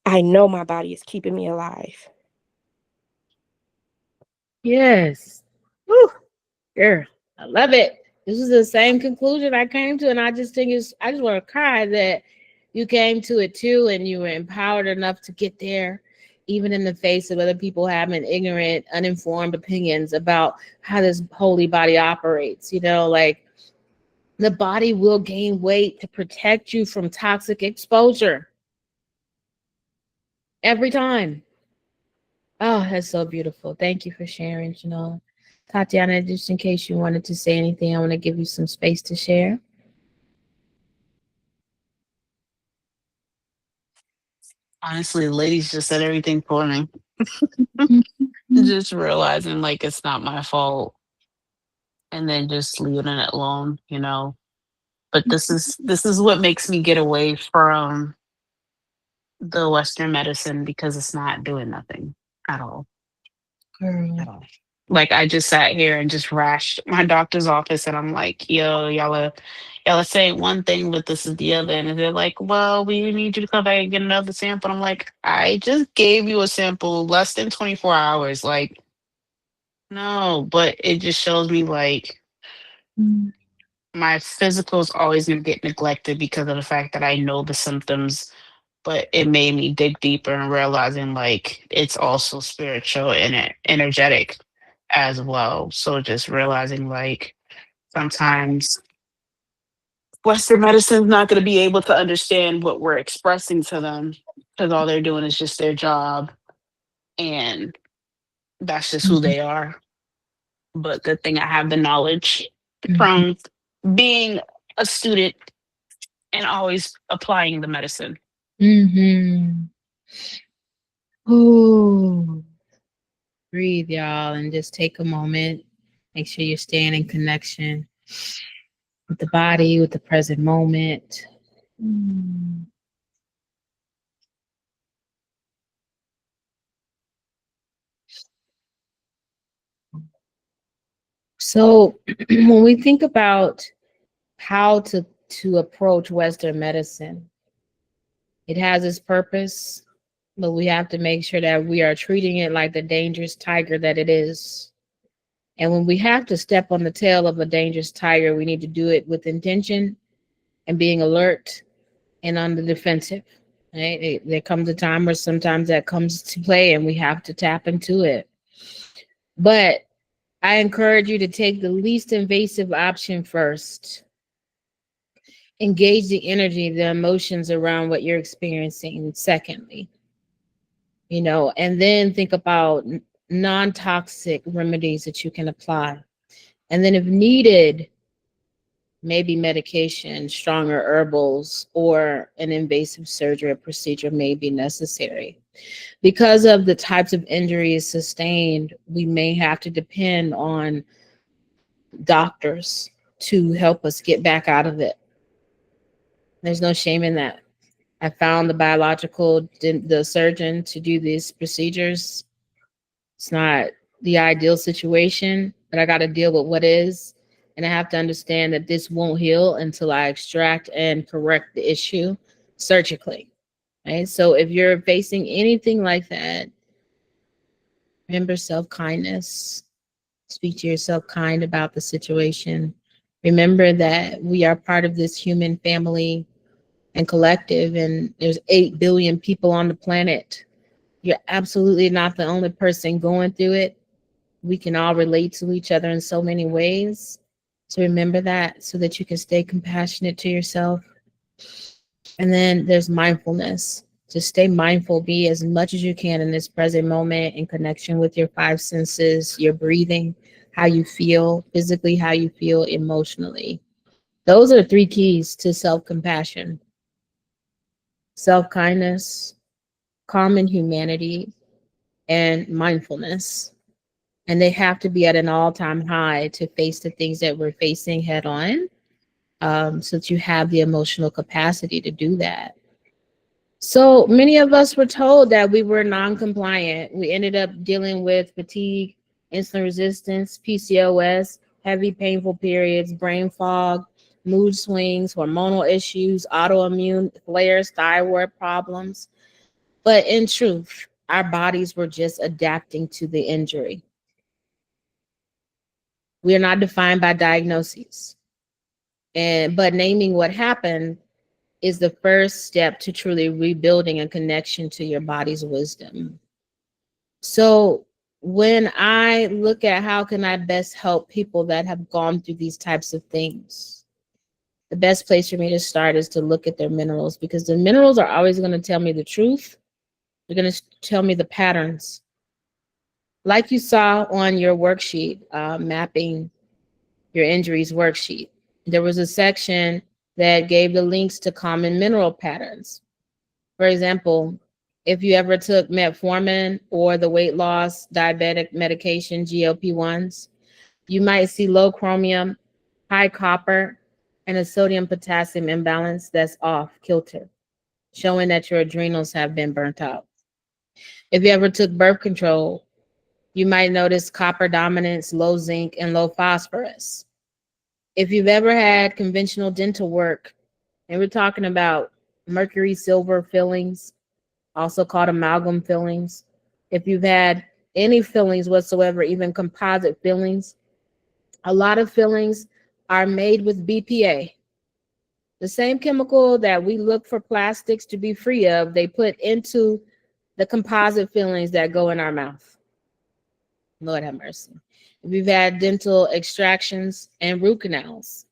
[SPEAKER 4] I know my body is keeping me alive.
[SPEAKER 1] Yes. Woo, girl, I love it. This is the same conclusion I came to, and I just think I just want to cry that you came to it too, and you were empowered enough to get there, even in the face of other people having ignorant, uninformed opinions about how this holy body operates. Like the body will gain weight to protect you from toxic exposure every time. Oh, that's so beautiful. Thank you for sharing, Janelle. Tatiana, just in case you wanted to say anything, I want to give you some space to share.
[SPEAKER 2] Honestly, the ladies just said everything for me. Just realizing like it's not my fault and then just leaving it alone. But this is what makes me get away from the Western medicine because it's not doing nothing at all. At
[SPEAKER 1] Girl.
[SPEAKER 2] all. Like I just sat here and just rashed my doctor's office and I'm like, yo, y'all are saying one thing, but this is the other. And they're like, well, we need you to come back and get another sample. I'm like, I just gave you a sample less than 24 hours. Like, no, but it just shows me like
[SPEAKER 1] Mm,
[SPEAKER 2] my physical is always gonna get neglected because of the fact that I know the symptoms, but it made me dig deeper and realizing like it's also spiritual and energetic as well. So just realizing like sometimes Western medicine is not going to be able to understand what we're expressing to them because all they're doing is just their job and that's just who
[SPEAKER 1] mhm,
[SPEAKER 2] they are. But good thing I have the knowledge
[SPEAKER 1] mhm,
[SPEAKER 2] from being a student and always applying the medicine.
[SPEAKER 1] mhm. Ooh, breathe, y'all, and just take a moment. Make sure you're staying in connection with the body, with the present moment. Mm. So, when we think about how to approach Western medicine, it has its purpose, but we have to make sure that we are treating it like the dangerous tiger that it is. And when we have to step on the tail of a dangerous tiger, we need to do it with intention and being alert and on the defensive. Right? There comes a time where sometimes that comes to play and we have to tap into it. But I encourage you to take the least invasive option first. Engage the energy, the emotions around what you're experiencing, secondly, and then think about non toxic remedies that you can apply. And then, if needed, maybe medication, stronger herbals, or an invasive surgery or procedure may be necessary. Because of the types of injuries sustained, we may have to depend on doctors to help us get back out of it. There's no shame in that. I found the surgeon to do these procedures. It's not the ideal situation, but I got to deal with what is. And I have to understand that this won't heal until I extract and correct the issue surgically. Right. So if you're facing anything like that, remember self kindness. Speak to yourself kind about the situation. Remember that we are part of this human family and collective, and there's 8 billion people on the planet. You're absolutely not the only person going through it. We can all relate to each other in so many ways. So remember that so that you can stay compassionate to yourself. And then there's mindfulness. Just stay mindful, be as much as you can in this present moment in connection with your five senses, your breathing, how you feel physically, how you feel emotionally. Those are three keys to self compassion: self kindness, common humanity, and mindfulness. And they have to be at an all-time high to face the things that we're facing head on, so that you have the emotional capacity to do that. So many of us were told that we were non-compliant. We ended up dealing with fatigue, insulin resistance, PCOS, heavy painful periods, brain fog, mood swings, hormonal issues, autoimmune flares, thyroid problems. But in truth, our bodies were just adapting to the injury. We are not defined by diagnoses. But naming what happened is the first step to truly rebuilding a connection to your body's wisdom. So when I look at how can I best help people that have gone through these types of things, the best place for me to start is to look at their minerals, because the minerals are always going to tell me the truth. They're going to tell me the patterns. Like you saw on your worksheet, mapping your injuries worksheet, there was a section that gave the links to common mineral patterns. For example, if you ever took metformin or the weight loss diabetic medication GLP-1s, you might see low chromium, high copper, and a sodium potassium imbalance that's off kilter, showing that your adrenals have been burnt out. If you ever took birth control, you might notice copper dominance, low zinc, and low phosphorus. If you've ever had conventional dental work, and we're talking about mercury silver fillings, also called amalgam fillings. If you've had any fillings whatsoever, even composite fillings, a lot of fillings are made with BPA. The same chemical that we look for plastics to be free of, they put into the composite fillings that go in our mouth. Lord have mercy. If you've had dental extractions and root canals.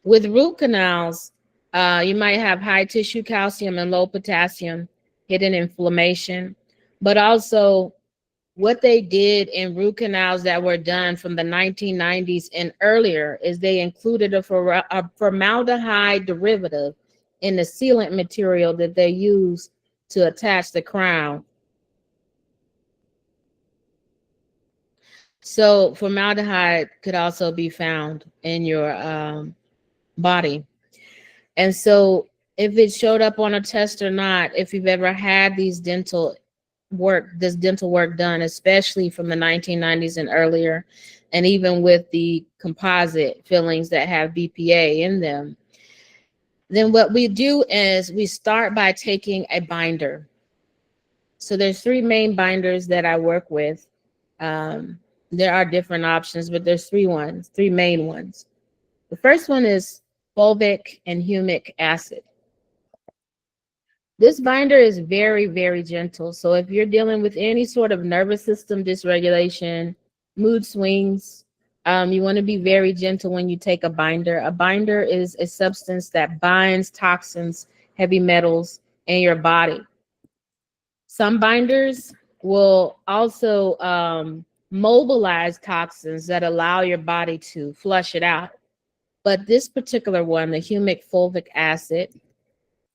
[SPEAKER 1] With root canals, you might have high tissue calcium and low potassium, hidden inflammation, but also what they did in root canals that were done from the 1990s and earlier is they included a formaldehyde derivative in the sealant material that they use to attach the crown. So formaldehyde could also be found in your body. And so if it showed up on a test or not, if you've ever had this dental work done, especially from the 1990s and earlier, and even with the composite fillings that have BPA in them, then what we do is we start by taking a binder. So there's three main binders that I work with. There are different options, but there's three main ones. The first one is fulvic and humic acid. This binder is very, very gentle. So if you're dealing with any sort of nervous system dysregulation, mood swings, you want to be very gentle when you take a binder. A binder is a substance that binds toxins, heavy metals in your body. Some binders will also mobilize toxins that allow your body to flush it out. But this particular one, the humic fulvic acid,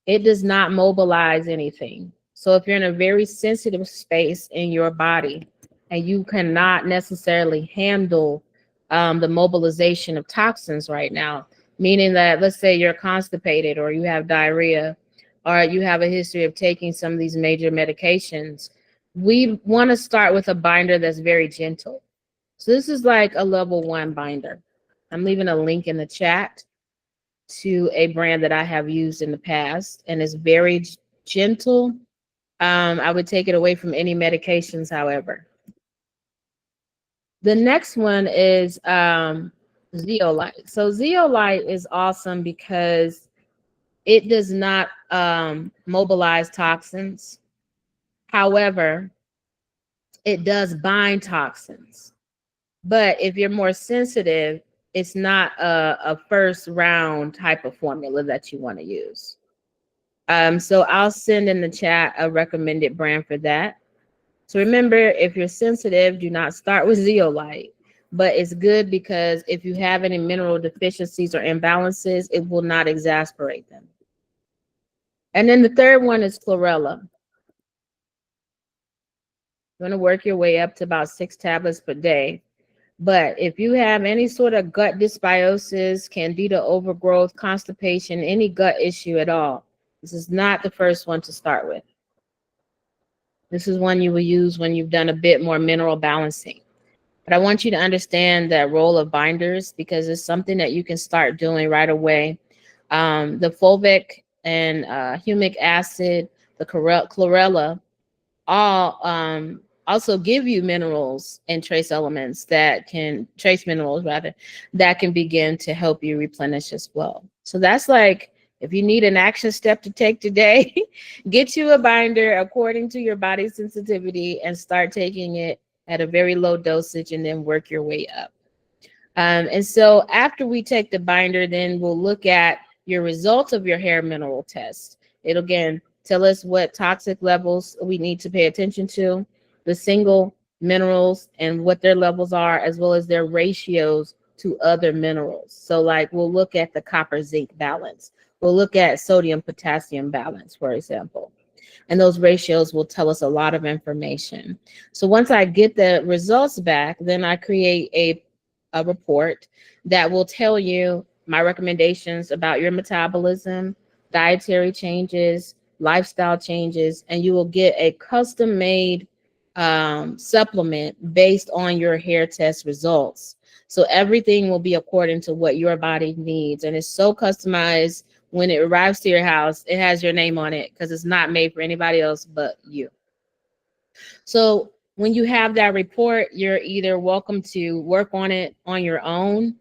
[SPEAKER 1] it does not mobilize anything. So if you're in a very sensitive space in your body and you cannot necessarily handle the mobilization of toxins right now, meaning that let's say you're constipated or you have diarrhea or you have a history of taking some of these major medications, we want to start with a binder that's very gentle. So this is like a level 1 binder. I'm leaving a link in the chat to a brand that I have used in the past, and it's very gentle. I would take it away from any medications, however. The next one is zeolite. So zeolite is awesome because it does not mobilize toxins. However, it does bind toxins. But if you're more sensitive, it's not a first round type of formula that you want to use. So I'll send in the chat a recommended brand for that. So remember, if you're sensitive, do not start with zeolite. But it's good because if you have any mineral deficiencies or imbalances, it will not exasperate them. And then the third one is chlorella. You want to work your way up to about 6 tablets per day. But if you have any sort of gut dysbiosis, candida overgrowth, constipation, any gut issue at all, this is not the first one to start with. This is one you will use when you've done a bit more mineral balancing. But I want you to understand that role of binders because it's something that you can start doing right away. The fulvic and humic acid, the chlorella, all also give you minerals and trace elements that can trace minerals rather that can begin to help you replenish as well. So that's like if you need an action step to take today, get you a binder according to your body sensitivity and start taking it at a very low dosage and then work your way up. And so after we take the binder, then we'll look at your results of your hair mineral test. It'll again tell us what toxic levels we need to pay attention to, the single minerals and what their levels are, as well as their ratios to other minerals. So like we'll look at the copper zinc balance. We'll look at sodium potassium balance, for example. And those ratios will tell us a lot of information. So once I get the results back, then I create a report that will tell you my recommendations about your metabolism, dietary changes, lifestyle changes, and you will get a custom made supplement based on your hair test results. So everything will be according to what your body needs. And it's so customized when it arrives to your house, it has your name on it because it's not made for anybody else but you. So when you have that report, you're either welcome to work on it on your own,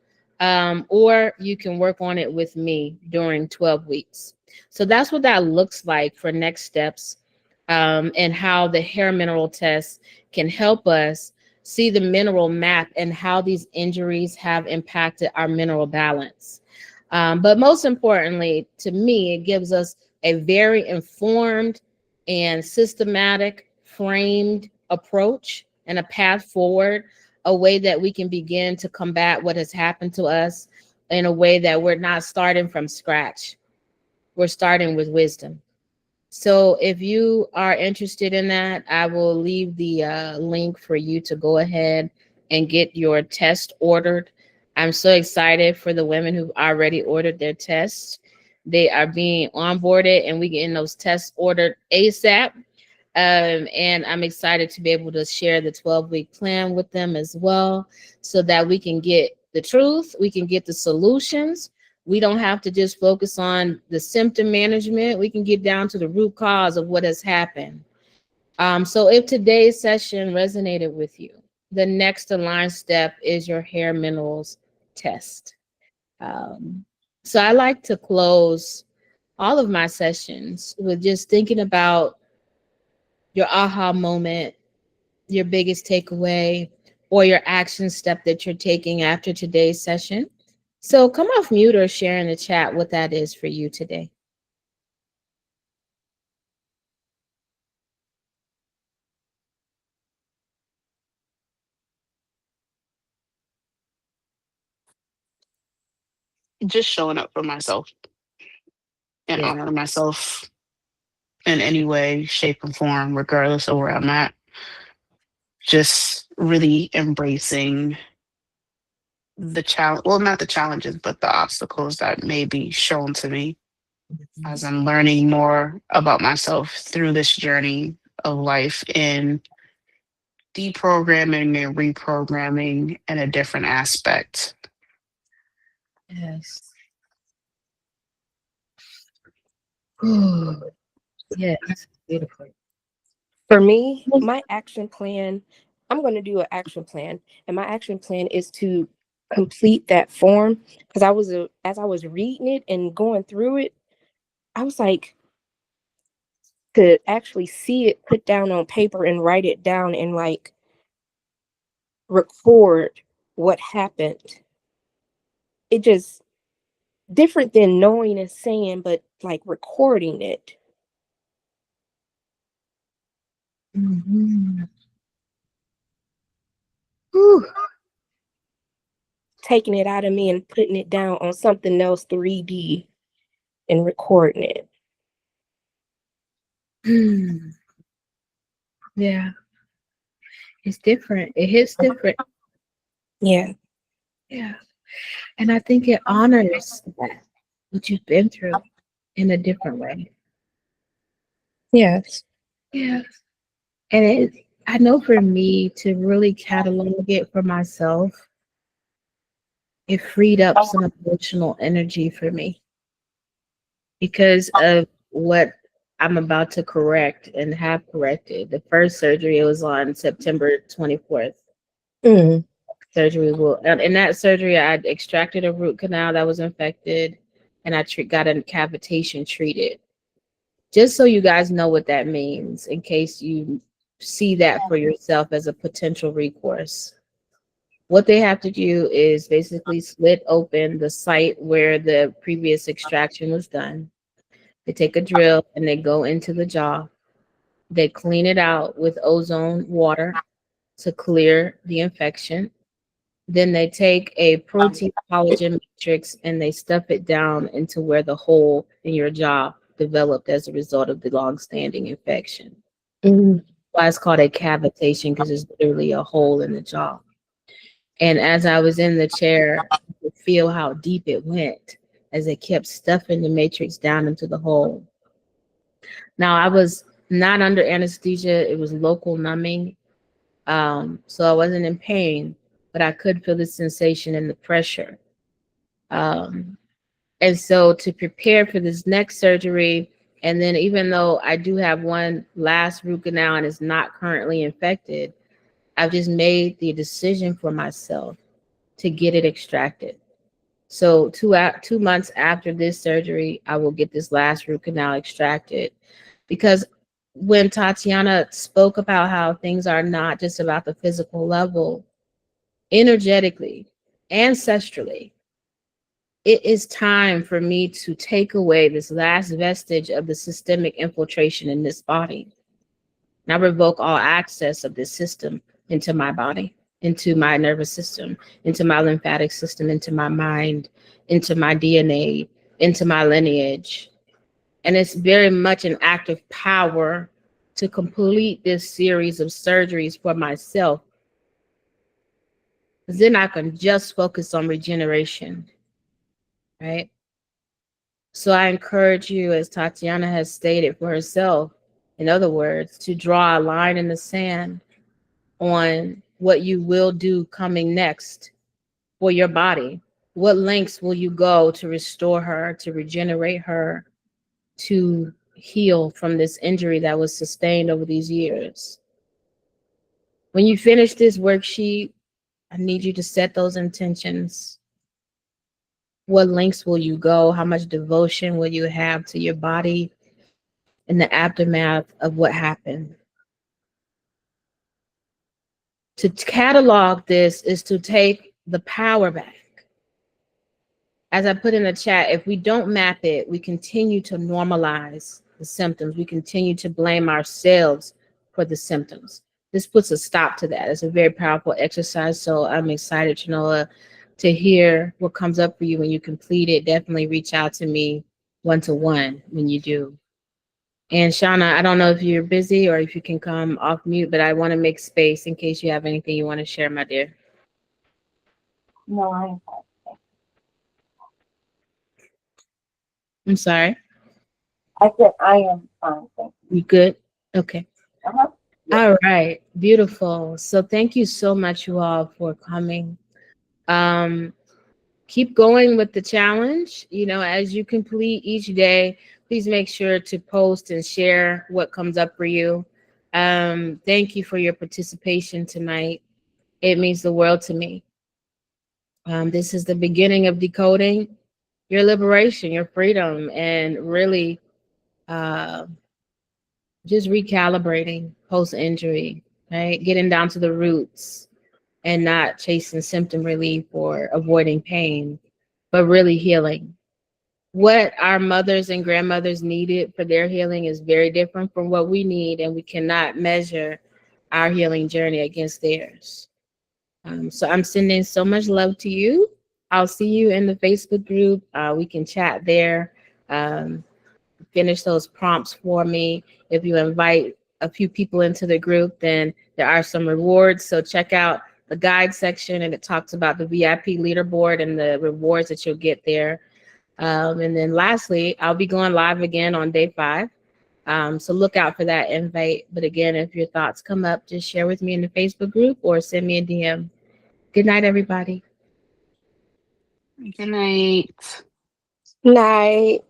[SPEAKER 1] or you can work on it with me during 12 weeks. So that's what that looks like for next steps, and how the hair mineral test can help us see the mineral map and how these injuries have impacted our mineral balance. But most importantly, to me, it gives us a very informed and systematic, framed approach and a path forward, a way that we can begin to combat what has happened to us in a way that we're not starting from scratch. We're starting with wisdom. So if you are interested in that, I will leave the link for you to go ahead and get your test ordered. I'm so excited for the women who've already ordered their tests. They are being onboarded and we getting those tests ordered ASAP. And I'm excited to be able to share the 12-week plan with them as well so that we can get the truth, we can get the solutions. We don't have to just focus on the symptom management. We can get down to the root cause of what has happened. So if today's session resonated with you, the next aligned step is your hair minerals test. Um, so I like to close all of my sessions with just thinking about your aha moment, your biggest takeaway, or your action step that you're taking after today's session. So come off mute or share in the chat what that is for you today.
[SPEAKER 2] Just showing up for myself and
[SPEAKER 1] Yeah.
[SPEAKER 2] honoring myself in any way, shape, and form, regardless of where I'm at. Just really embracing the challenge, well, not the challenges, but the obstacles that may be shown to me as I'm learning more about myself through this journey of life in deprogramming and reprogramming in a different aspect.
[SPEAKER 1] Yes. Ooh, yes. Beautiful.
[SPEAKER 4] For me, my action plan, I'm going to do an action plan. And my action plan is to complete that form because as I was reading it and going through it, I was like, to actually see it put down on paper and write it down and like record what happened. It just different than knowing and saying, but like recording it.
[SPEAKER 1] Mhm. Whew.
[SPEAKER 4] Taking it out of me and putting it down on something else 3D and recording it.
[SPEAKER 1] Yeah. It's different. It hits different.
[SPEAKER 4] Yeah.
[SPEAKER 1] Yeah. And I think it honors that, what you've been through in a different way.
[SPEAKER 4] Yes.
[SPEAKER 1] Yeah. And I know for me to really catalog it for myself, it freed up some emotional energy for me because of what I'm about to correct and have corrected. The first surgery, it was on September 24th.
[SPEAKER 4] Mm.
[SPEAKER 1] Surgery will, and in that surgery, I extracted a root canal that was infected and I got a cavitation treated. Just so you guys know what that means in case you see that for yourself as a potential recourse. What they have to do is basically slit open the site where the previous extraction was done. They take a drill and they go into the jaw. They clean it out with ozone water to clear the infection. Then they take a protein collagen matrix and they stuff it down into where the hole in your jaw developed as a result of the long-standing infection.
[SPEAKER 4] Mm.
[SPEAKER 1] Why it's called a cavitation because it's literally a hole in the jaw. And as I was in the chair, I could feel how deep it went as they kept stuffing the matrix down into the hole. Now I was not under anesthesia; it was local numbing, so I wasn't in pain, but I could feel the sensation and the pressure. Um, and so to prepare for this next surgery, and then even though I do have one last root canal and it's not currently infected, I've just made the decision for myself to get it extracted. So 2 months after this surgery, I will get this last root canal extracted because when Tatiana spoke about how things are not just about the physical level, energetically, ancestrally, it is time for me to take away this last vestige of the systemic infiltration in this body. And I revoke all access of this system into my body, into my nervous system, into my lymphatic system, into my mind, into my DNA, into my lineage. And it's very much an act of power to complete this series of surgeries for myself. Then I can just focus on regeneration, right? So I encourage you, as Tatiana has stated for herself, in other words, to draw a line in the sand on what you will do coming next for your body. What lengths will you go to restore her, to regenerate her, to heal from this injury that was sustained over these years? When you finish this worksheet, I need you to set those intentions. What lengths will you go? How much devotion will you have to your body in the aftermath of what happened? To catalog this is to take the power back. As I put in the chat, if we don't map it, we continue to normalize the symptoms. We continue to blame ourselves for the symptoms. This puts a stop to that. It's a very powerful exercise. So I'm excited, Chenoa, to hear what comes up for you when you complete it. Definitely reach out to me one-to-one when you do. And Shauna, I don't know if you're busy or if you can come off mute, but I want to make space in case you have anything you want to share, my dear.
[SPEAKER 3] No, I ain't fine.
[SPEAKER 1] I'm sorry.
[SPEAKER 3] I said I am fine, thank
[SPEAKER 1] You good? Okay.
[SPEAKER 3] you. Uh-huh. Yes.
[SPEAKER 1] All right. Beautiful. So thank you so much, you all, for coming. Um, keep going with the challenge. You know, as you complete each day, please make sure to post and share what comes up for you. Thank you for your participation tonight. It means the world to me. This is the beginning of decoding your liberation, your freedom, and really uh, just recalibrating post injury, right? Getting down to the roots and not chasing symptom relief or avoiding pain, but really healing. What our mothers and grandmothers needed for their healing is very different from what we need, and we cannot measure our healing journey against theirs. So I'm sending so much love to you. I'll see you in the Facebook group. We can chat there. Finish those prompts for me. If you invite a few people into the group, then there are some rewards. So check out the guide section, and it talks about the VIP leaderboard and the rewards that you'll get there. And then lastly, I'll be going live again on day 5. So look out for that invite. But again, if your thoughts come up, just share with me in the Facebook group or send me a DM. Good night, everybody.
[SPEAKER 2] Good night.
[SPEAKER 4] Night.